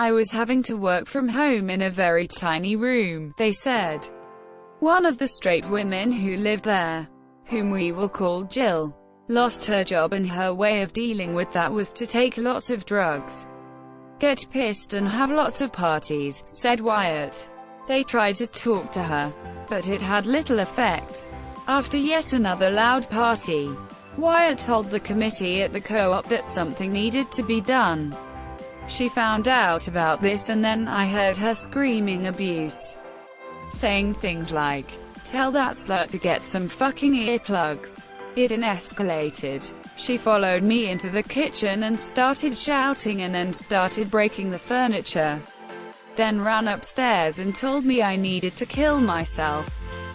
I was having to work from home in a very tiny room, they said. One of the straight women who lived there, whom we will call Jill, lost her job, and her way of dealing with that was to take lots of drugs, get pissed and have lots of parties, said Wyatt. They tried to talk to her, but it had little effect. After yet another loud party, Wyatt told the committee at the co-op that something needed to be done. She found out about this, and then I heard her screaming abuse, saying things like, "Tell that slut to get some fucking earplugs." It escalated. She followed me into the kitchen and started shouting, and then started breaking the furniture. Then ran upstairs and told me I needed to kill myself.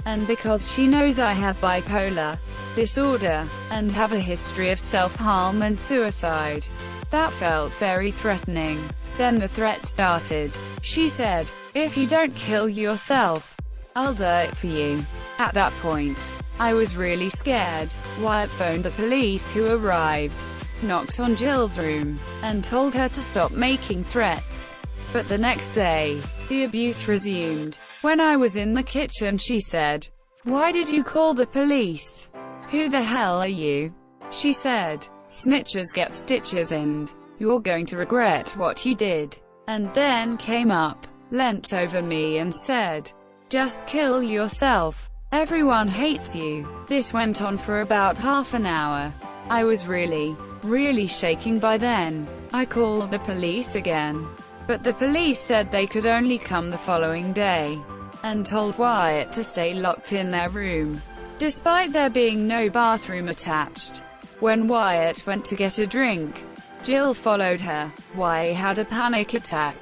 And because she knows I have bipolar disorder, and have a history of self-harm and suicide. That felt very threatening. Then the threat started. She said, "If you don't kill yourself, I'll do it for you." At that point, I was really scared. Wyatt phoned the police, who arrived, knocked on Jill's room, and told her to stop making threats. But the next day, the abuse resumed. When I was in the kitchen, she said, "Why did you call the police? Who the hell are you?" She said, "Snitches get stitches and you're going to regret what you did." And then came up, leant over me and said, "Just kill yourself. Everyone hates you." This went on for about half an hour. I was really shaking by then. I called the police again, but the police said they could only come the following day, and told Wyatt to stay locked in their room, despite there being no bathroom attached. When Wyatt went to get a drink, Jill followed her. Wyatt had a panic attack.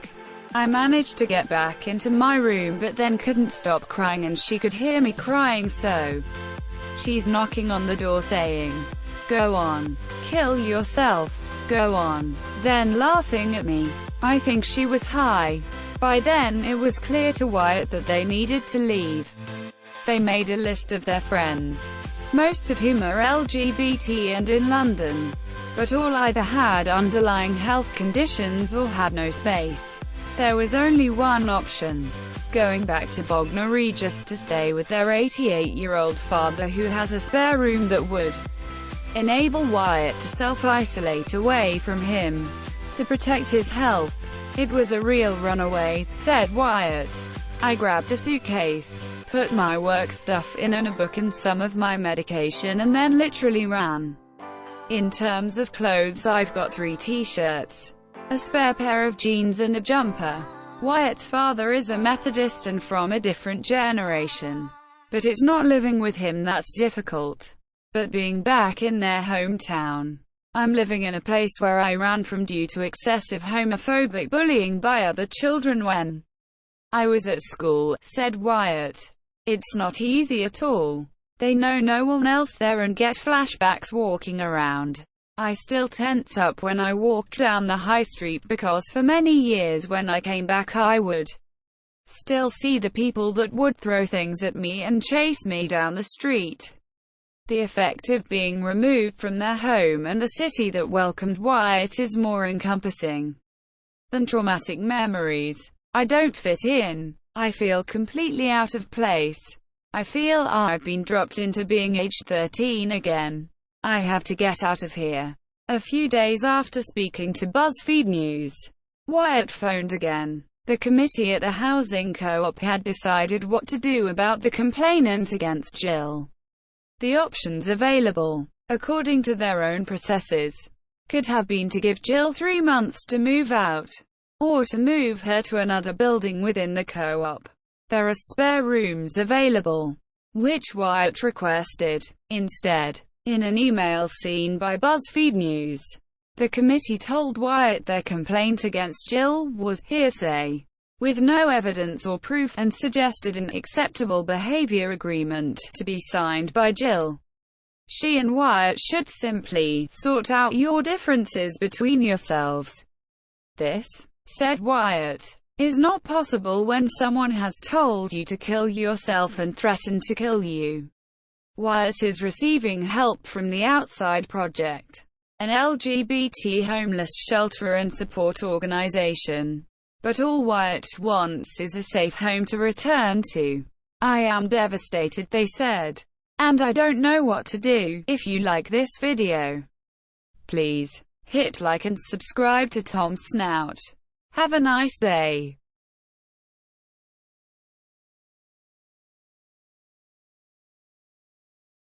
I managed to get back into my room, but then couldn't stop crying, and she could hear me crying, so she's knocking on the door saying, "Go on. Kill yourself. Go on." Then laughing at me. I think she was high. By then it was clear to Wyatt that they needed to leave. They made a list of their friends, most of whom are LGBT and in London, but all either had underlying health conditions or had no space. There was only one option: going back to Bognor Regis to stay with their 88-year-old father, who has a spare room that would enable Wyatt to self-isolate away from him, to protect his health. "It was a real runaway," said Wyatt. "I grabbed a suitcase, put my work stuff in and a book and some of my medication, and then literally ran. In terms of clothes, I've got 3 t-shirts, a spare pair of jeans and a jumper." Wyatt's father is a Methodist and from a different generation. But it's not living with him that's difficult, but being back in their hometown. "I'm living in a place where I ran from due to excessive homophobic bullying by other children when I was at school," said Wyatt. "It's not easy at all. They know no one else there and get flashbacks walking around. I still tense up when I walk down the high street because for many years when I came back I would still see the people that would throw things at me and chase me down the street." The effect of being removed from their home and the city that welcomed Wyatt is more encompassing than traumatic memories. "I don't fit in. I feel completely out of place. I feel I've been dropped into being age 13 again. I have to get out of here." A few days after speaking to BuzzFeed News, Wyatt phoned again. The committee at the housing co-op had decided what to do about the complainant against Jill. The options available, according to their own processes, could have been to give Jill 3 months to move out, or to move her to another building within the co-op. There are spare rooms available, which Wyatt requested. Instead, in an email seen by BuzzFeed News, the committee told Wyatt their complaint against Jill was hearsay, with no evidence or proof, and suggested an acceptable behavior agreement to be signed by Jill. She and Wyatt should simply sort out your differences between yourselves. "This," said Wyatt, "is not possible when someone has told you to kill yourself and threatened to kill you." Wyatt is receiving help from the Outside Project, an LGBT homeless shelter and support organization. But all Wyatt wants is a safe home to return to. I am devastated, they said. And I don't know what to do. If you like this video, please hit like and subscribe to Tom Snout. Have a nice day.